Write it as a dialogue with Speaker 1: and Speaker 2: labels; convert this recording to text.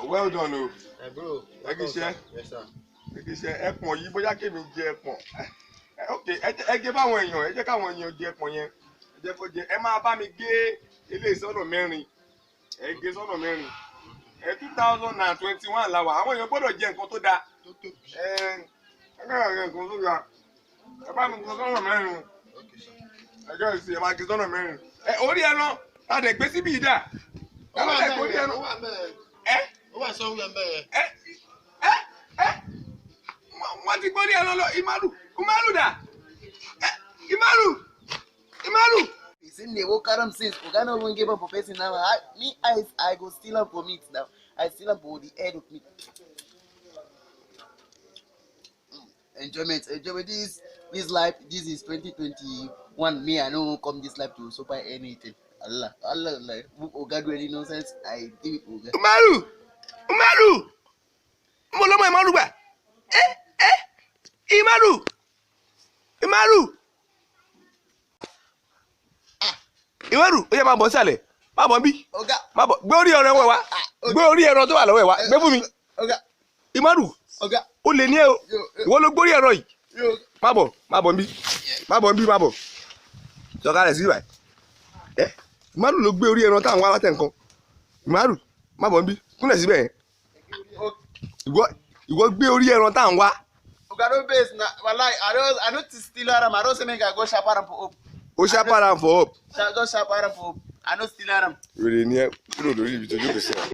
Speaker 1: Well done, o.
Speaker 2: Bro.
Speaker 1: Ẹ kí iṣẹ́.
Speaker 2: Yes, sir.
Speaker 1: Ẹ kí iṣẹ́. Ẹpọ̀n yìí bóyá kémi jẹ ẹpọ̀n. Ok, ẹ jẹ́ báwọn èèyàn, ẹ jẹ́ káwọn èèyàn jẹ ẹpọ̀n yẹn. Ẹ jẹ́ kó jẹ. Ẹ máa bá mi gé ilé ìsọ̀nà mẹ́rin. Ẹ gé sọ́nà mẹ́rin. 2021 la wà. Àwọn èèyàn gbọ́dọ̀ jẹ nǹkan tó dáa. Ẹ gbọ́dọ̀ jẹ nǹkan tó dáa. Ẹ bá mi gé sọ́nà mẹ́rin. Ẹ jẹ́ ìsìn ẹ máa gé sọ́nà mẹ́rin. Orí ẹran ta dẹ̀ gbé síbí yìí dà. Wọ́n ti gbórí ẹran lọ. Ìmàlù dà. Ìmàlù.
Speaker 3: It's in the Okaram since we cannot even give up a person now. I go steal up for meat now. I steal up for the head of meat. Enjoyment. This life. This is 2021. Me, I don't come this life to super anything. Allah, like Oga do any nonsense. I do it, Oga.
Speaker 1: Ìmàlù. Mo lọ mọ Ìmàlù gbà. Ìmàlù. Ìmàlù, ó yẹ máa bọ̀ sálẹ̀. Má bọ̀ bí.
Speaker 3: Oga.
Speaker 1: Má bọ̀. Gbé orí ẹran wẹ̀ wá. Gbé orí ẹran tó wà lọ́wọ́ ẹ̀ wá. Gbé fún mi.
Speaker 3: Oga.
Speaker 1: Ìmàlù.
Speaker 3: Oga.
Speaker 1: Ó lè ní ẹ o. Ìwọ ló gbórí ẹran yìí. Má bọ̀ bí. Má bọ̀. Sọ̀kalẹ̀ sí ibà. Ìmàlù ló gbé orí ẹran táwọn wá látẹ̀ nǹkan. Ìmàlù, má bọ̀ bí. Kúnlẹ̀ síbẹ̀ yẹn. Ìwọ gbé orí ẹran táwọn wá.
Speaker 3: Oga no base na. Wallahi, I don't steal aram. I don't say make I go sharp aram for up.
Speaker 1: Ó ṣàpàrà for up.
Speaker 3: Go sharp aram for up. I don't steal aram.
Speaker 1: Rèrè ni ẹ kúrò lórí ibi tó jókòó sí ẹ.